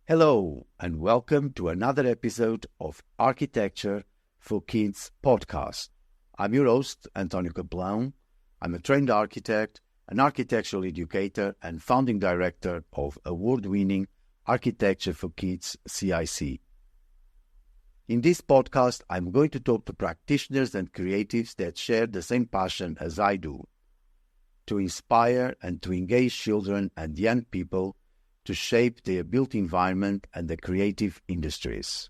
Hello, and welcome to another episode of Architecture for Kids podcast. I'm your host, António Capelão. I'm a trained architect, an architectural educator, and founding director of award-winning Architecture for Kids CIC. In this podcast, I'm going to talk to practitioners and creatives that share the same passion as I do, to inspire and to engage children and young people to shape their built environment and the creative industries.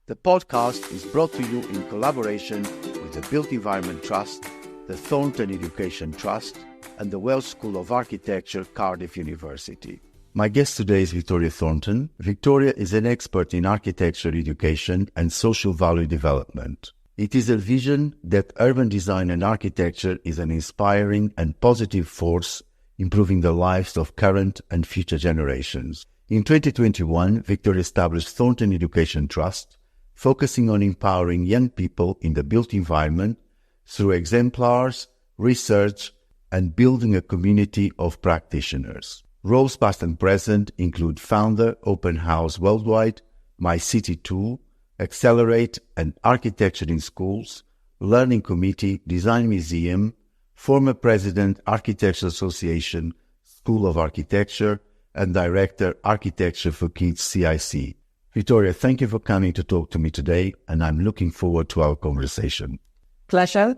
The podcast is brought to you in collaboration with the Built Environment Trust, the Thornton Education Trust, and the Welsh School of Architecture, Cardiff University. My guest today is Victoria Thornton. Victoria is an expert in architecture education and social value development. It is her vision that urban design and architecture is an inspiring and positive force improving the lives of current and future generations. In 2021, Victoria established Thornton Education Trust, focusing on empowering young people in the built environment through exemplars, research, and building a community of practitioners. Roles past and present include founder, Open House Worldwide, My City 2, Accelerate and Architecture in Schools, Learning Committee, Design Museum, former President, Architecture Association, School of Architecture, and Director, Architecture for Kids CIC. Victoria, thank you for coming to talk to me today, and I'm looking forward to our conversation. Pleasure.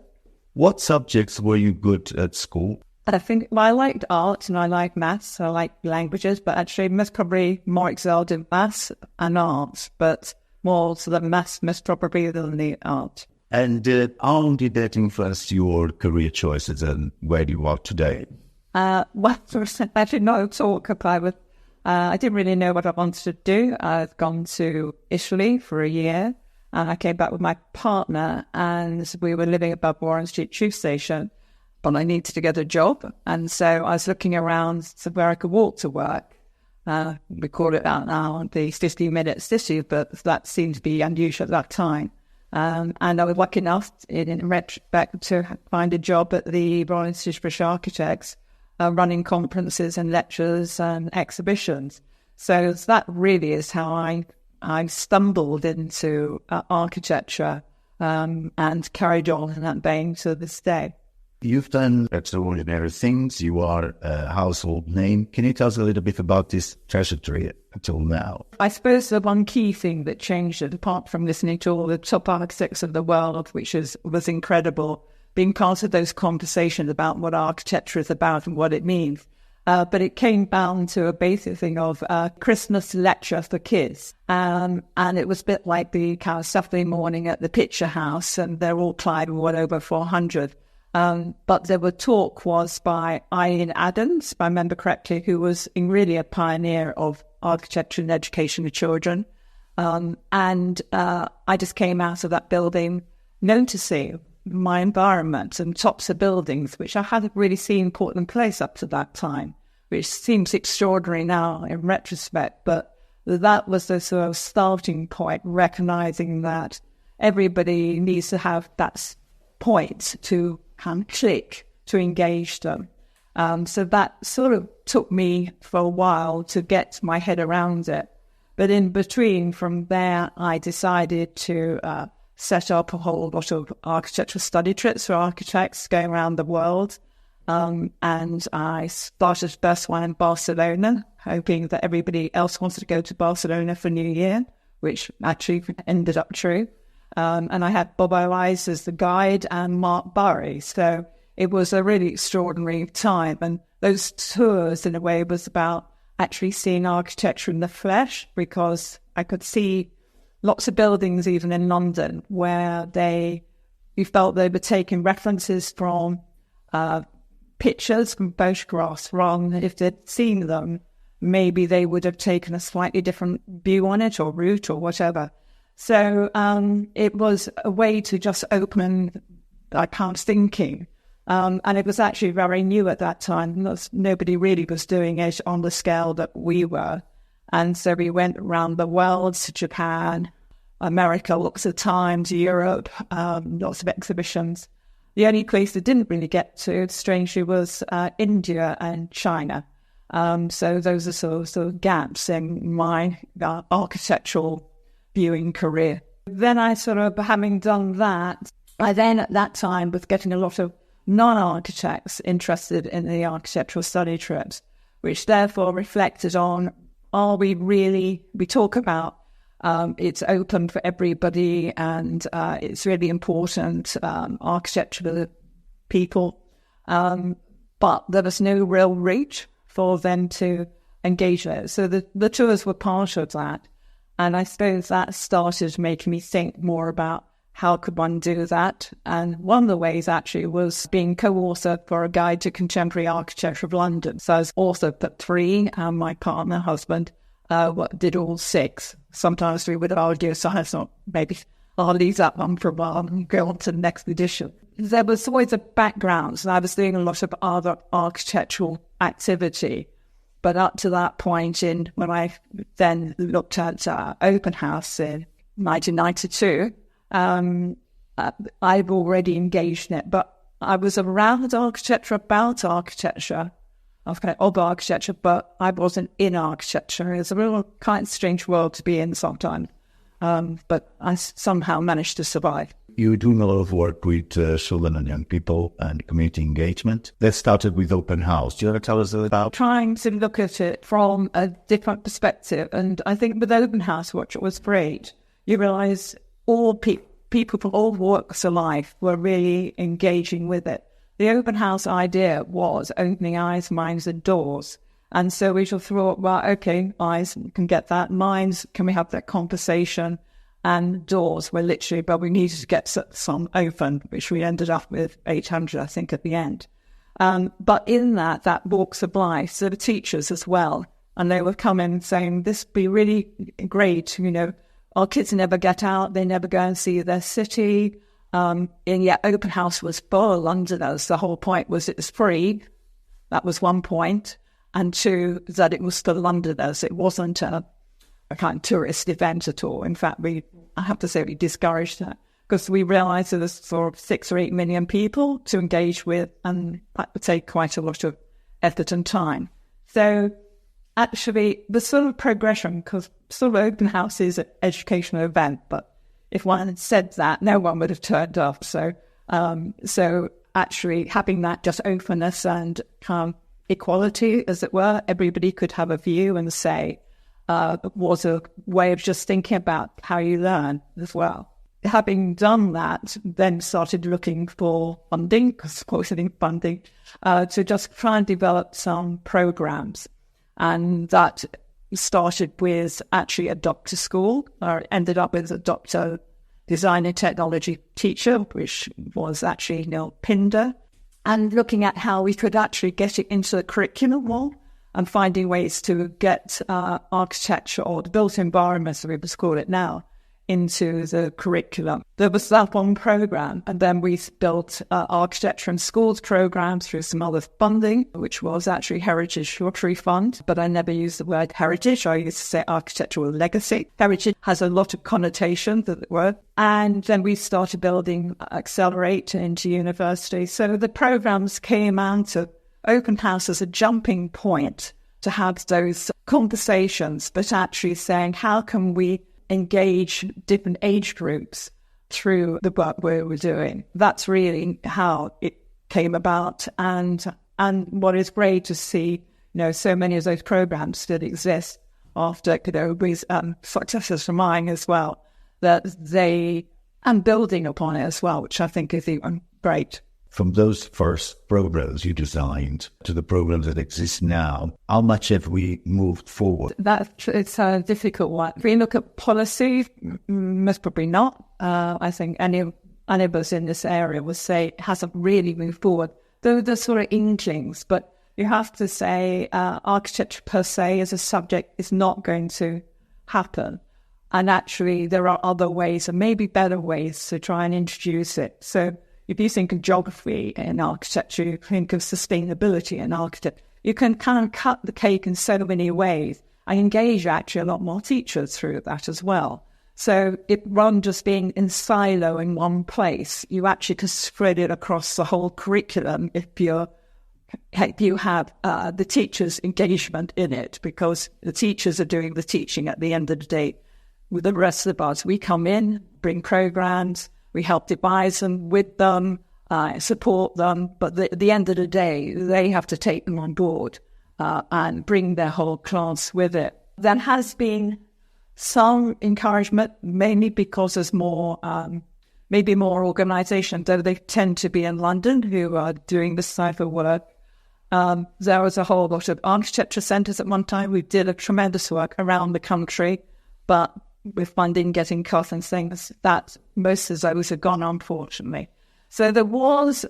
What subjects were you good at school? I think I liked art and I liked maths. I liked languages, but actually most probably more excelled in maths and arts, but more so the maths most probably than the art. And how did that influence your career choices and where you are today? Well, actually not talk about it. I didn't really know what I wanted to do. I'd gone to Italy for a year and I came back with my partner and we were living above Warren Street Tube Station. But I needed to get a job, and so I was looking around where I could walk to work. We call it out now the 15-minute city, but that seemed to be unusual at that time. And I was lucky enough, in retrospect, to find a job at the Royal Institute of British Architects, running conferences and lectures and exhibitions. So that really is how I stumbled into architecture and carried on in that vein to this day. You've done extraordinary things. You are a household name. Can you tell us a little bit about this trajectory until now? I suppose the one key thing that changed it, apart from listening to all the top architects of the world, which was incredible, being part of those conversations about what architecture is about and what it means. But it came down to a basic thing of a Christmas lecture for kids. And it was a bit like the kind of Saturday morning at the Picture House, and they're all climbing well over 400. But the talk was by Ian Adams, if I remember correctly, who was really a pioneer of architecture and education of children. And I just came out of that building noticing my environment and tops of buildings, which I hadn't really seen put in place up to that time, which seems extraordinary now in retrospect. But that was the sort of starting point, recognizing that everybody needs to have that point to click to engage them. So that sort of took me for a while to get my head around it. But in between, from there, I decided to set up a whole lot of architectural study trips for architects going around the world. And I started the first one in Barcelona, hoping that everybody else wanted to go to Barcelona for New Year, which actually ended up true. And I had Bob O'Eyes as the guide and Mark Burry. So it was a really extraordinary time. And those tours, in a way, was about actually seeing architecture in the flesh, because I could see lots of buildings, even in London, where you felt they were taking references from pictures, from photographs, rather than if they'd seen them, maybe they would have taken a slightly different view on it or route or whatever. So it was a way to just open that kind of thinking. And it was actually very new at that time. Nobody really was doing it on the scale that we were. And so we went around the world to Japan, America lots of times, Europe, lots of exhibitions. The only place I didn't really get to, strangely, was India and China. So those are sort of gaps in my architectural viewing career. Then I sort of, having done that, I then at that time was getting a lot of non-architects interested in the architectural study trips, which therefore reflected on, we talk about it's open for everybody and it's really important, architecture for the people, but there was no real reach for them to engage with. So the tours were part of that. And I suppose that started making me think more about how could one do that. And one of the ways actually was being co-author for a guide to contemporary architecture of London. So I was author for 3, and my partner, husband, did all 6. Sometimes we would argue, so I thought maybe I'll leave that one for a while and go on to the next edition. There was always a background, and I was doing a lot of other architectural activity. But up to that point, when I then looked at Open House in 1992, I've already engaged in it. But I was around architecture, about architecture, of architecture, but I wasn't in architecture. It's a real kind of strange world to be in sometimes. But I somehow managed to survive. You're doing a lot of work with children and young people and community engagement. That started with Open House. Do you want to tell us about? Trying to look at it from a different perspective. And I think with Open House, what was great, you realise all people from all walks of life were really engaging with it. The Open House idea was opening eyes, minds and doors. And so we just thought, well, okay, eyes, can get that. Minds, can we have that conversation? And doors were literally, but we needed to get some open, which we ended up with 800, I think, at the end. But in that walks of life, so the teachers as well, and they would come in saying, this would be really great, our kids never get out, they never go and see their city, and yet Open House was for Londoners. The whole point was it was free, that was one point, and 2, that it was for Londoners, it wasn't a kind of tourist event at all. In fact, I have to say we discouraged that because we realised there was sort of 6 or 8 million people to engage with, and that would take quite a lot of effort and time. So actually, the sort of progression, because sort of Open House is an educational event, but if one had said that, no one would have turned up. So actually having that just openness and equality, as it were, everybody could have a view and say, was a way of just thinking about how you learn as well. Having done that, then started looking for funding, because of course I think funding, to just try and develop some programs. And that started with actually a doctor school, or ended up with a doctor design and technology teacher, which was actually Neil Pinder, and looking at how we could actually get it into the curriculum more, and finding ways to get architecture, or the built environment, as we would call it now, into the curriculum. There was that one program, and then we built architecture and schools programs through some other funding, which was actually Heritage Lottery Fund, but I never used the word heritage. I used to say architectural legacy. Heritage has a lot of connotations, as it were. And then we started building Accelerate into university. So the programs came out of Open House as a jumping point to have those conversations, but actually saying, how can we engage different age groups through the work we were doing? That's really how it came about. And what is great to see, so many of those programs still exist after, with successes from mine as well, that and building upon it as well, which I think is even great. From those first programs you designed to the programs that exist now, how much have we moved forward? It's a difficult one. If we look at policy, most probably not. I think any of us in this area would say it hasn't really moved forward. Though there's sort of inklings, but you have to say architecture per se as a subject is not going to happen. And actually there are other ways, and maybe better ways, to try and introduce it. So if you think of geography in architecture, you think of sustainability in architecture, you can kind of cut the cake in so many ways. I engage actually a lot more teachers through that as well. So rather than just being in silo in one place, you actually can spread it across the whole curriculum if you're you have the teachers' engagement in it, because the teachers are doing the teaching at the end of the day. With the rest of us, we come in, bring programs, we help devise them with them, support them, but at the end of the day, they have to take them on board and bring their whole class with it. There has been some encouragement, mainly because there's more, maybe more organisations, though they tend to be in London, who are doing this type of work. There was a whole lot of architecture centres at one time. We did a tremendous work around the country, but with funding getting cut and things, that most of those have gone, unfortunately. So there was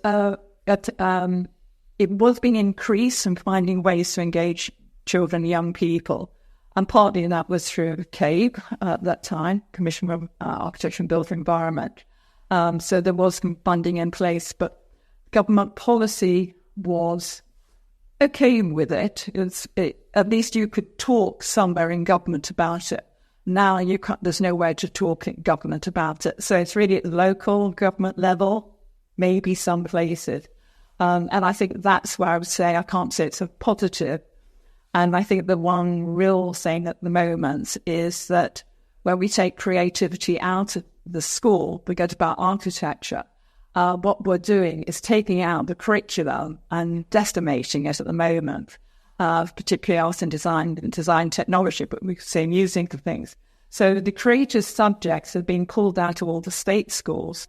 it was being increased and finding ways to engage children, young people, and partly that was through CABE at that time, Commission for Architecture and Built Environment. So there was some funding in place, but government policy was okay with it. At least you could talk somewhere in government about it. Now you can't, there's nowhere to talk in government about it. So it's really at the local government level, maybe some places. And I think that's where I would say, I can't say it's a positive. And I think the one real thing at the moment is that when we take creativity out of the school, we go about architecture. What we're doing is taking out the curriculum and decimating it at the moment. Particularly art and design technology, but we say music and things. So the creative subjects have been pulled out of all the state schools,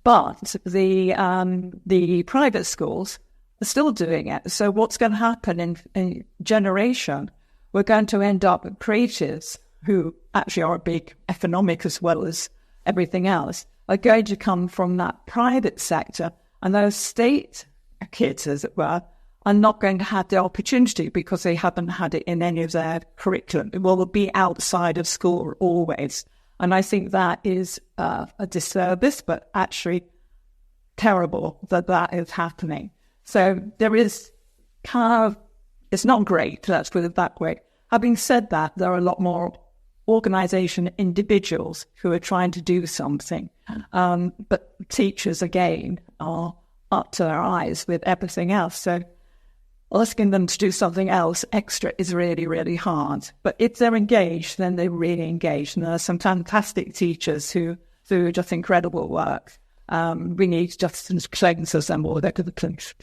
but the private schools are still doing it. So what's going to happen in generation, we're going to end up with creatives who actually are a big economic as well as everything else, are going to come from that private sector, and those state kids, as it were, are not going to have the opportunity because they haven't had it in any of their curriculum. It will be outside of school always. And I think that is a disservice, but actually terrible that is happening. So there is kind of, it's not great, let's put it that way. Having said that, there are a lot more organisation individuals who are trying to do something. But teachers, again, are up to their eyes with everything else. So asking them to do something else extra is really, really hard. But if they're engaged, then they're really engaged. And there are some fantastic teachers who do just incredible work. We need just to cleanse them all that to the place.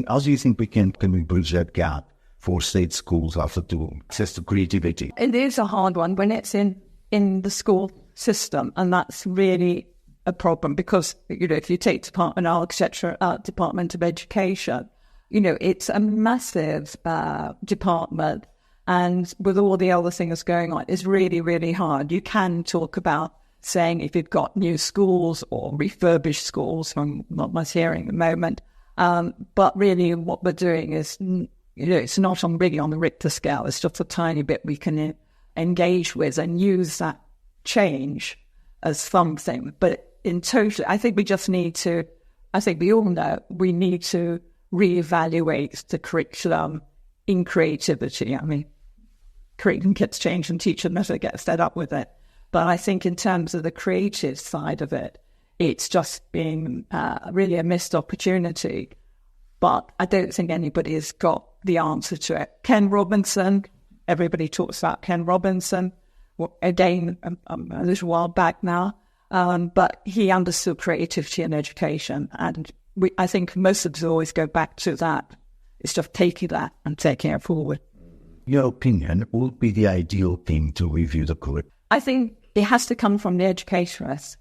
How do you think we can bridge that gap for state schools after to access to creativity? It is a hard one when it's in the school system, and that's really a problem because, if you take Department of Architecture, Department of Education, it's a massive department, and with all the other things going on, it's really, really hard. You can talk about saying if you've got new schools or refurbished schools, from what I'm hearing at the moment, but really what we're doing is, it's not really on the Richter scale. It's just a tiny bit we can engage with and use that change as something. But in total, I think we just need to, I think we all know, we need to reevaluate the curriculum in creativity. I mean, curriculum gets changed and teachers never get fed up with it. But I think in terms of the creative side of it, it's just been really a missed opportunity. But I don't think anybody has got the answer to it. Ken Robinson, everybody talks about Ken Robinson, again, a little while back now, but he understood creativity in education. And I think most of us always go back to that. It's just taking that and taking it forward. Your opinion, what would be the ideal thing to review the curriculum? I think it has to come from the educatorists.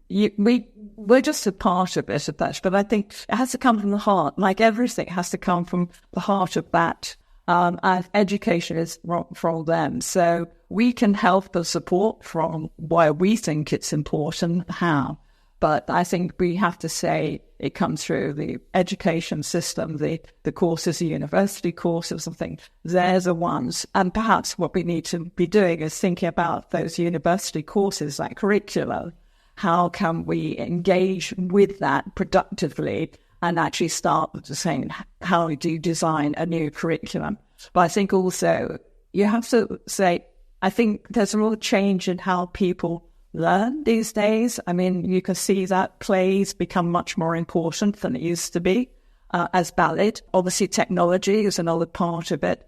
We're just a part of it, but I think it has to come from the heart. Like everything has to come from the heart of that. And education is from them. So we can help and support from why we think it's important, how. But I think we have to say it comes through the education system, the courses, the university courses and things. They're the ones. And perhaps what we need to be doing is thinking about those university courses like curriculum. How can we engage with that productively and actually start with saying, how do you design a new curriculum? But I think also you have to say, I think there's a real change in how people learn these days. I mean, you can see that plays become much more important than it used to be. as valid. Obviously, technology is another part of it.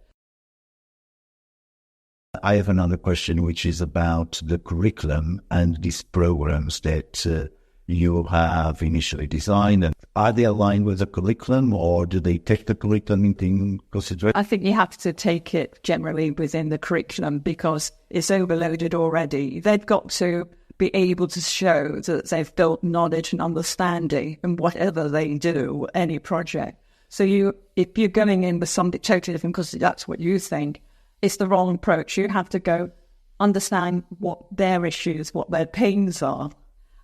I have another question, which is about the curriculum and these programs that you have initially designed. And are they aligned with the curriculum, or do they take the curriculum into consideration? I think you have to take it generally within the curriculum because it's overloaded already. They've got to be able to show that they've built knowledge and understanding in whatever they do, any project. So if you're going in with something totally different because that's what you think, it's the wrong approach. You have to go understand what their issues, what their pains are,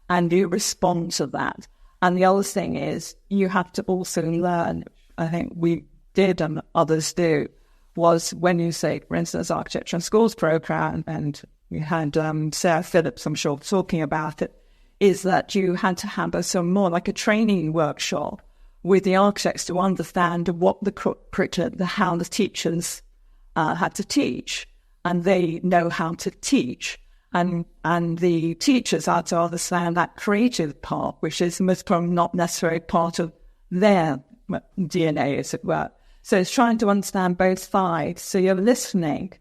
and you respond to that. And the other thing is you have to also learn, I think we did and others do, was when you say, for instance, Architecture and Schools program, and we had Sarah Phillips, I'm sure, talking about it, is that you had to have some more like a training workshop with the architects to understand what the curriculum, how the teachers had to teach, and they know how to teach. And the teachers had to understand that creative part, which is most probably not necessarily part of their DNA, as it were. So it's trying to understand both sides. So you're listening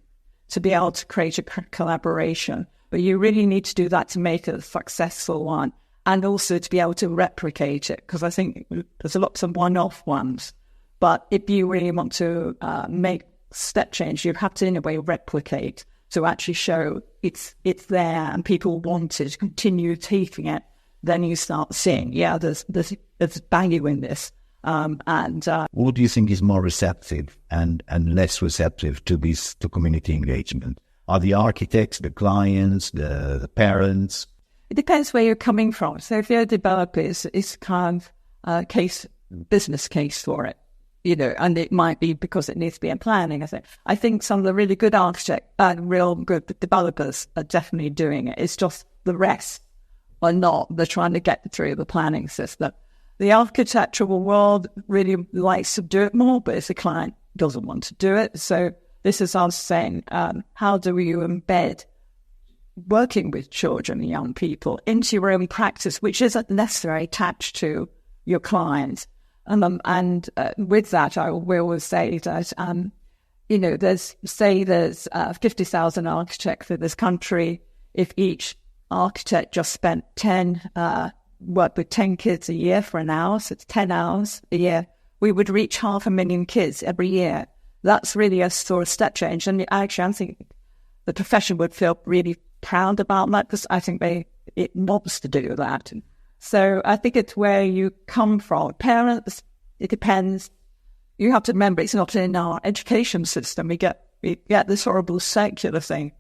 to be able to create a collaboration, but you really need to do that to make it a successful one, and also to be able to replicate it, because I think there's lots of one-off ones. But if you really want to make step change, you have to, in a way, replicate to actually show it's there and people want it, continue taking it. Then you start seeing, there's value in this. What do you think is more receptive and less receptive to community engagement? Are the architects, the clients, the parents? It depends where you're coming from. So if you're a developer, it's kind of business case for it. And it might be because it needs to be in planning. I think some of the really good architects and real good developers are definitely doing it. It's just the rest are not. They're trying to get through the planning system. The architectural world really likes to do it more, but if the client doesn't want to do it. So this is us saying, how do you embed working with children and young people into your own practice, which isn't necessarily attached to your clients? And with that, we always say that, there's 50,000 architects in this country. If each architect just spent worked with 10 kids a year for an hour, so it's 10 hours a year, we would reach 500,000 kids every year. That's really a sort of step change. And actually, I think the profession would feel really proud about that, because I think it wants to do that. So I think it's where you come from. Parents, it depends. You have to remember it's not in our education system. We get this horrible secular thing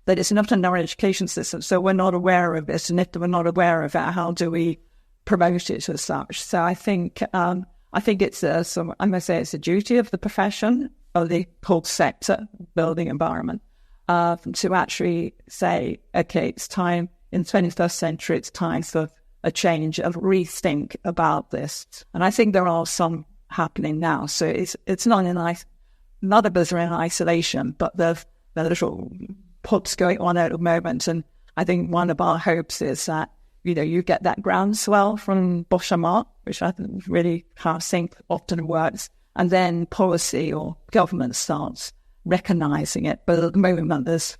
that it's not in our education system, so we're not aware of it. And if we're not aware of it, how do we promote it as such? So I think it's I must say it's a duty of the profession, of the whole sector, building environment, to actually say, okay, it's time in the 21st century. It's time for a change, a rethink about this. And I think there are some happening now. So it's not none of us are in isolation, but there's little puts going on at the moment. And I think one of our hopes is that, you get that groundswell from bottom up, which I really can't think often works. And then policy or government starts recognizing it. But at the moment, there's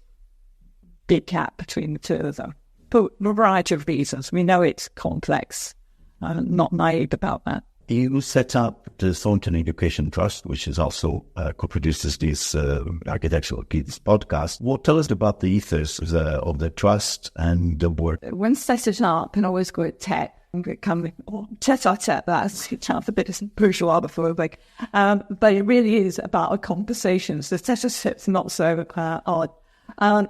a big gap between the two of them. For a variety of reasons. We know it's complex. I'm not naive about that. You set up the Thornton Education Trust, which is also co-produces this Architectural Kids podcast. Tell us about the ethos of the trust and the work. When I set it up, and I always go at tech, tete-a-tete, that's a bit bourgeois before, but it really is about a conversation. So tete-a-tete's not so odd.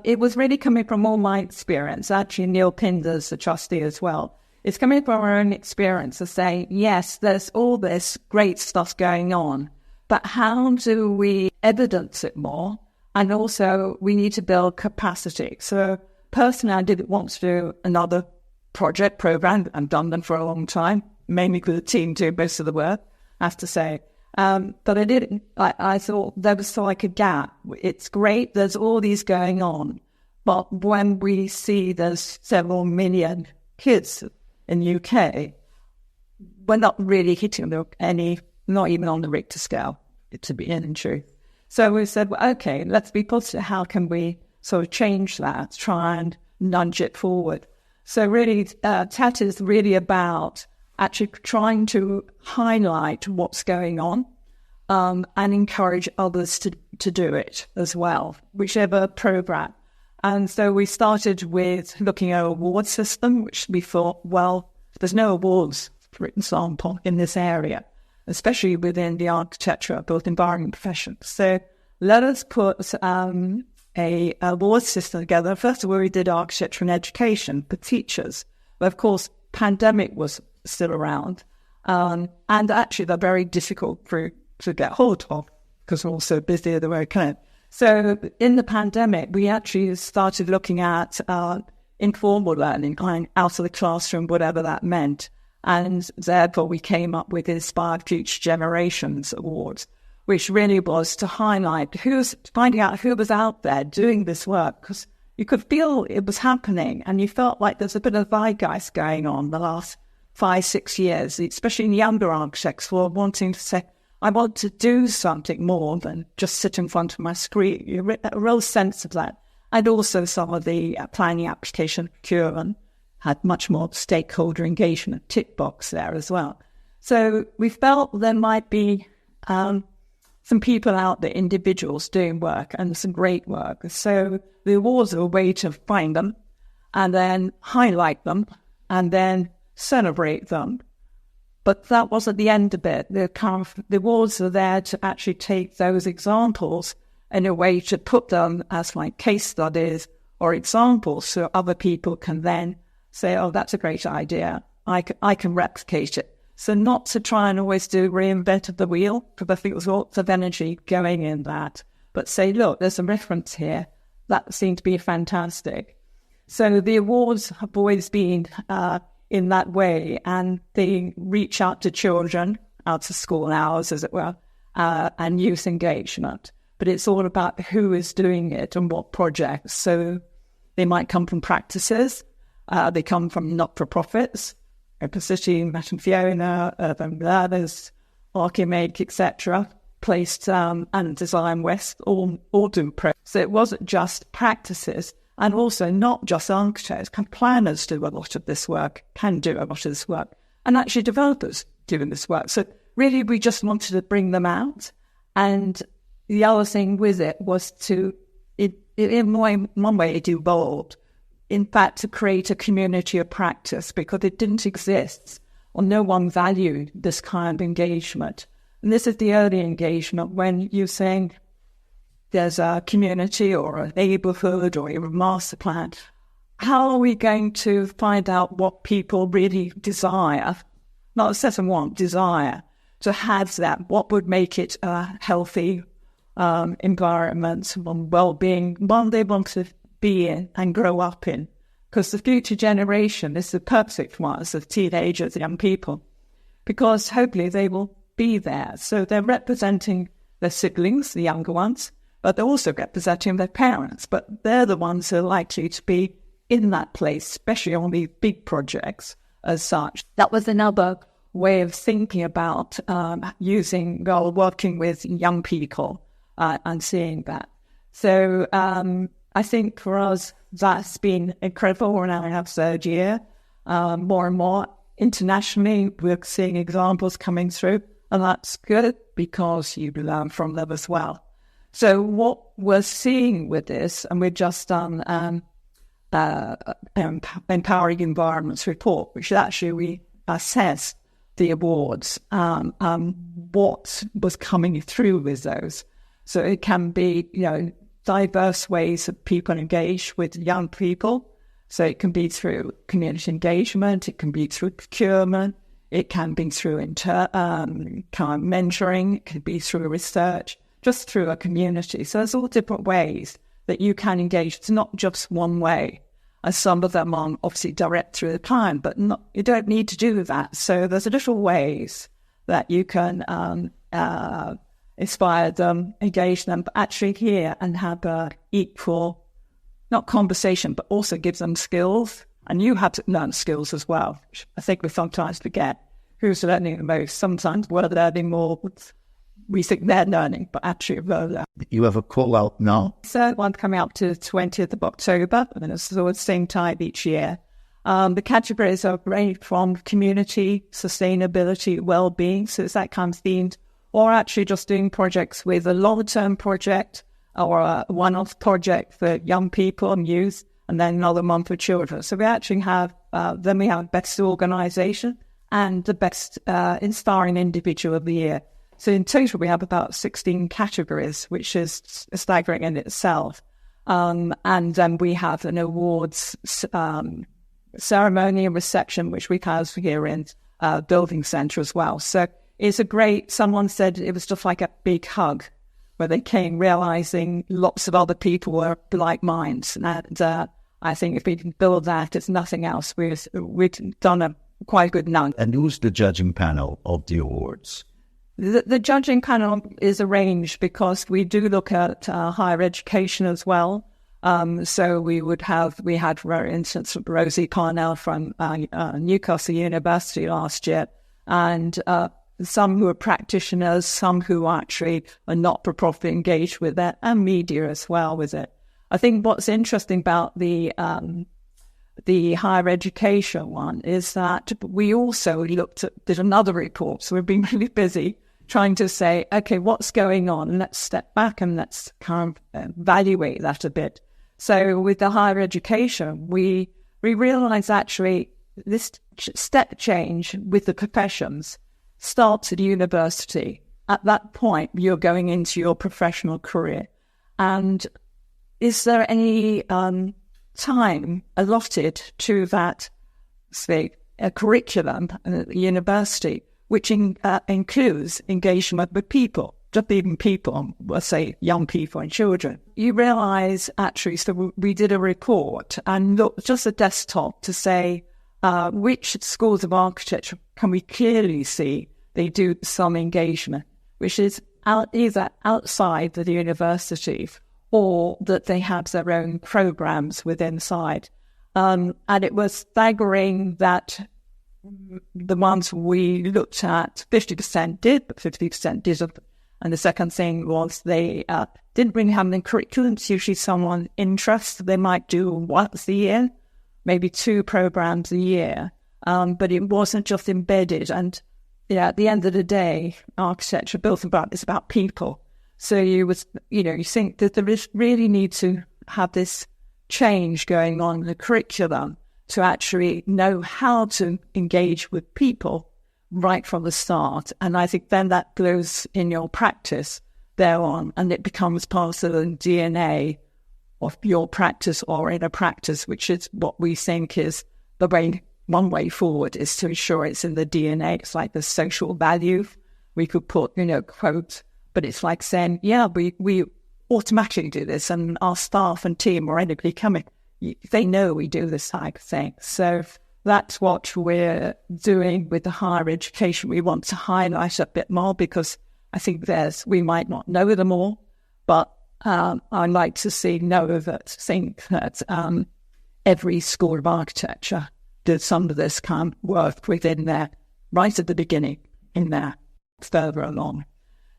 It was really coming from all my experience. Actually, Neil Pinder's the trustee as well. It's coming from our own experience to say, yes, there's all this great stuff going on, but how do we evidence it more? And also, we need to build capacity. So personally, I didn't want to do another project program. I've done them for a long time, mainly with the team doing most of the work, I have to say. But I didn't. I thought there was like a gap. It's great. There's all these going on. But when we see there's several million kids in the UK, we're not really hitting any not even on the Richter scale, to be in truth. So we said, well, okay, let's be positive. How can we sort of change that, try and nudge it forward? So really, TET is really about actually trying to highlight what's going on and encourage others to do it as well, whichever program. And so we started with looking at an award system, which we thought, well, there's no awards, for example, in this area, especially within the architecture, built environment profession. So let us put a award system together. First of all, we did architecture and education for teachers. But of course, pandemic was still around. And actually, they're very difficult to get hold of because we're all so busy the way we can. So in the pandemic, we actually started looking at informal learning, going out of the classroom, whatever that meant. And therefore, we came up with Inspire Future Generations Awards, which really was to highlight finding out who was out there doing this work, because you could feel it was happening and you felt like there's a bit of zeitgeist going on the last 5-6 years, especially in younger architects who are wanting to say, I want to do something more than just sit in front of my screen. A real sense of that. And also some of the planning, application, procurement had much more stakeholder engagement, tick box there as well. So we felt there might be some people out there, individuals doing work and some great work. So the awards are a way to find them and then highlight them and then celebrate them. But that wasn't the end of it. The awards are there to actually take those examples in a way to put them as like case studies or examples so other people can then say, oh, that's a great idea. I can replicate it. So not to try and always do reinvent the wheel, because I think there's lots of energy going in that, but say, look, there's a reference here. That seemed to be fantastic. So the awards have always been in that way, and they reach out to children, out of school hours, as it were, and youth engagement. But it's all about who is doing it and what projects. So they might come from practices, they come from not-for-profits, Open City, Matt and Fiona, Urban Ladders, Archimate, etc., Placed and Design West, all do pro. So it wasn't just practices, and also not just architects. Planners do a lot of this work, can do a lot of this work, and actually developers doing this work. So really we just wanted to bring them out. And the other thing with it was in one way it evolved, in fact, to create a community of practice, because it didn't exist or no one valued this kind of engagement. And this is the early engagement when you're saying there's a community or a neighborhood or a master plan. How are we going to find out what people really desire? Not set and want, desire to have that. What would make it a healthy environment, well-being, one they want to be in and grow up in? Because the future generation is the perfect one, as the teenagers, young people, because hopefully they will be there. So they're representing their siblings, the younger ones, but they're also representing their parents. But they're the ones who are likely to be in that place, especially on these big projects as such. That was another way of thinking about working with young people and seeing that. So I think for us, that's been incredible. We're now in our third year. More and more internationally, we're seeing examples coming through, and that's good because you learn from them as well. So what we're seeing with this, and we've just done Empowering Environments report, which actually we assess the awards, what was coming through with those. So it can be, diverse ways that people engage with young people. So it can be through community engagement, it can be through procurement, it can be through mentoring, it can be through research, just through a community. So there's all different ways that you can engage. It's not just one way. As some of them are obviously direct through the client, but you don't need to do that. So there's little ways that you can inspire them, engage them, but actually hear and have a equal, not conversation, but also give them skills. And you have to learn skills as well, which I think we sometimes forget. who's learning the most. Sometimes we're learning more. We think they're learning, but actually we're learning. You have a call out now? Third one coming up to the 20th of October, and it's the same time each year. The categories are range from community, sustainability, well-being, so it's that kind of themed, or actually just doing projects with a long-term project or a one-off project for young people and youth, and then another one for children. So we actually have, then we have best organisation and the best inspiring individual of the year. So in total, we have about 16 categories, which is staggering in itself. And then we have an awards ceremony and reception, which we have here in Building Centre as well. So it's a great, someone said it was just like a big hug, where they came realising lots of other people were like minds. And I think if we can build that, if nothing else, we've done a quite good now. And who's the judging panel of the awards? The judging panel is arranged because we do look at higher education as well. So we had, for instance, Rosie Parnell from Newcastle University last year, and some who are practitioners, some who actually are not-for-profit engaged with it, and media as well with it. I think what's interesting about the higher education one is that we also did another report. So we've been really busy trying to say, okay, what's going on? And let's step back and let's kind of evaluate that a bit. So with the higher education, we realize actually this step change with the professions starts at university. At that point, you're going into your professional career. And is there any time allotted to that, say, a curriculum at the university, which includes engagement with people, just even people, let's say young people and children? You realise, actually, so we did a report and looked just a desktop to say which schools of architecture can we clearly see they do some engagement, which is either outside the university or that they have their own programmes within inside. And it was staggering that the ones we looked at, 50% did, but 50% didn't. And the second thing was they didn't really have any curriculum. It's usually someone interested. They might do once a year, maybe 2 programs a year, but it wasn't just embedded. And at the end of the day, architecture built is about people. So you think that there is really need to have this change going on in the curriculum to actually know how to engage with people right from the start. And I think then that goes in your practice thereon, and it becomes part of the DNA of your practice or in a practice, which is what we think is one way forward, is to ensure it's in the DNA. It's like the social value. We could put, quote, but it's like saying, yeah, we automatically do this, and our staff and team or anybody coming, they know we do this type of thing. So that's what we're doing with the higher education. We want to highlight a bit more because I think we might not know them all, but I'd like to think that every school of architecture did some of this kind of work within there, right at the beginning, in there, further along.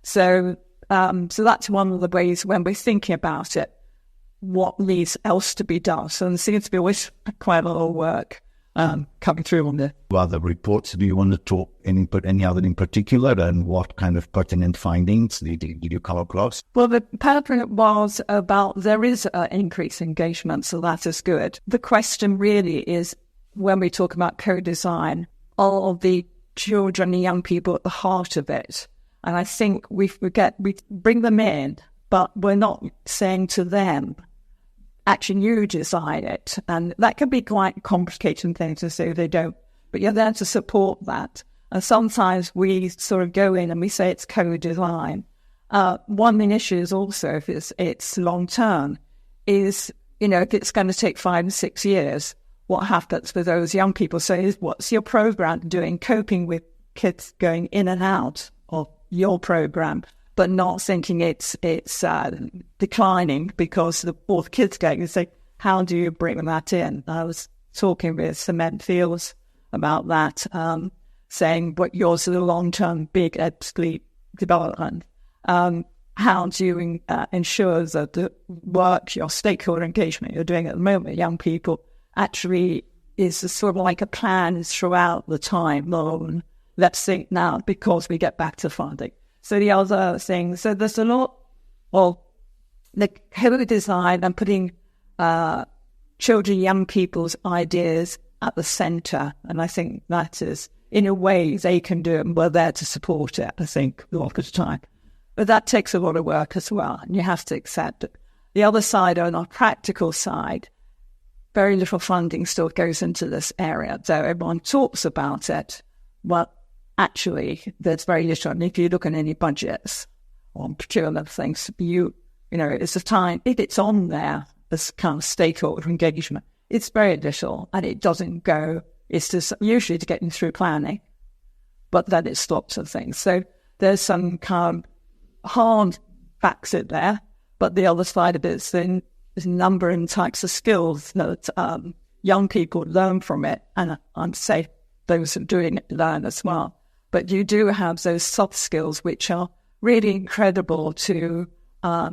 So that's one of the ways when we're thinking about it, what needs else to be done. So there seems to be always quite a lot of work coming through on the other reports. Do you want to talk any other in particular, and what kind of pertinent findings did you come across? Well, the paper was about there is an increased engagement, so that is good. The question really is, when we talk about co-design, are the children and young people at the heart of it? And I think we bring them in, but we're not saying to them, actually, you design it. And that can be quite a complicated thing to say they don't, but you're there to support that. And sometimes we sort of go in and we say it's co-design. One main issue is also, if it's long-term, is, if it's going to take 5 and 6 years, what happens with those young people? So what's your program doing, coping with kids going in and out of your program, but not thinking it's declining because all the kids going and say, how do you bring that in? I was talking with Cement Fields about that. saying what your sort of long-term big sleep development. How do you ensure that the work, your stakeholder engagement you're doing at the moment, young people, actually is sort of like a plan throughout the time, rather than let's think now because we get back to funding. So the other thing, so there's a lot of the co-design and putting children, young people's ideas at the centre. And I think that is, in a way, they can do it and we're there to support it, I think, a lot of the time. But that takes a lot of work as well, and you have to accept it. The other side, on our practical side, very little funding still goes into this area. So everyone talks about it, but actually there's very little. And if you look at any budgets or procurement things, you know, it's a time, if it's on there, this kind of stakeholder engagement, it's very little, and it doesn't go, it's just usually to get you through planning, but then it stops at things. So there's some kind of hard facts in there, but the other side of it is then there's a number and types of skills that young people learn from it, and I'd say those who are doing it learn as well. But you do have those soft skills which are really incredible to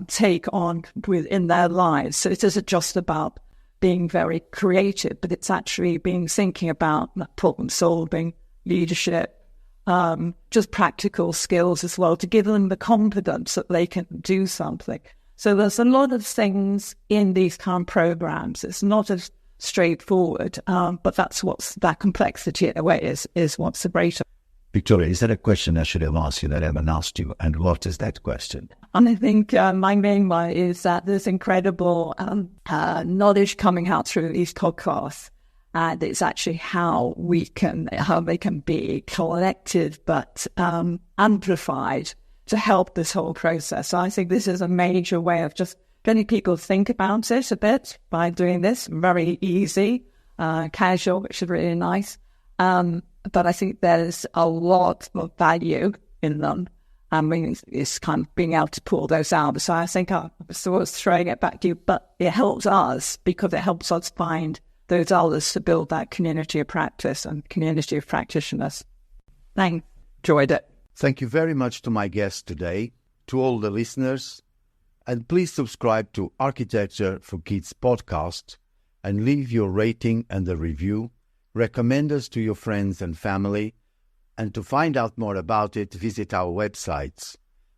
take on within their lives. So it isn't just about being very creative, but it's actually thinking about problem solving, leadership, just practical skills as well, to give them the confidence that they can do something. So there's a lot of things in these kind of programs. It's not as straightforward, but that's what's that complexity in a way is what's so great. Victoria, is that a question I should have asked you that I haven't asked you? And what is that question? And I think my main one is that there's incredible knowledge coming out through these podcasts. And it's actually how they can be collected but amplified to help this whole process. So I think this is a major way of just getting people to think about it a bit by doing this. Very easy, casual, which is really nice. But I think there's a lot of value in them. I mean, it's kind of being able to pull those out. So I think I was sort of throwing it back to you, but it helps us because it helps us find those others to build that community of practice and community of practitioners. Thanks. Enjoyed it. Thank you very much to my guests today, to all the listeners, and please subscribe to Architecture for Kids podcast and leave your rating and a review. Recommend us to your friends and family, and to find out more about it, visit our websites,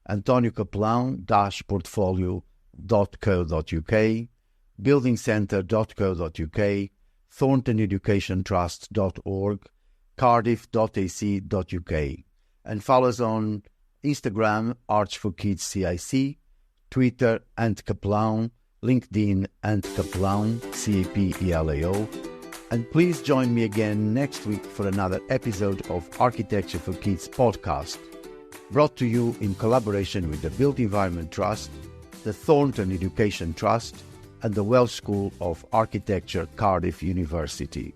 antoniocaplan-portfolio.co.uk, buildingcentre.co.uk, thorntoneducationtrust.org, cardiff.ac.uk, and follow us on Instagram, Arch for Kids CIC, Twitter, @Kaplan, LinkedIn, @Kaplan, CAPELAO. And please join me again next week for another episode of Architecture for Kids podcast, brought to you in collaboration with the Built Environment Trust, the Thornton Education Trust, and the Welsh School of Architecture, Cardiff University.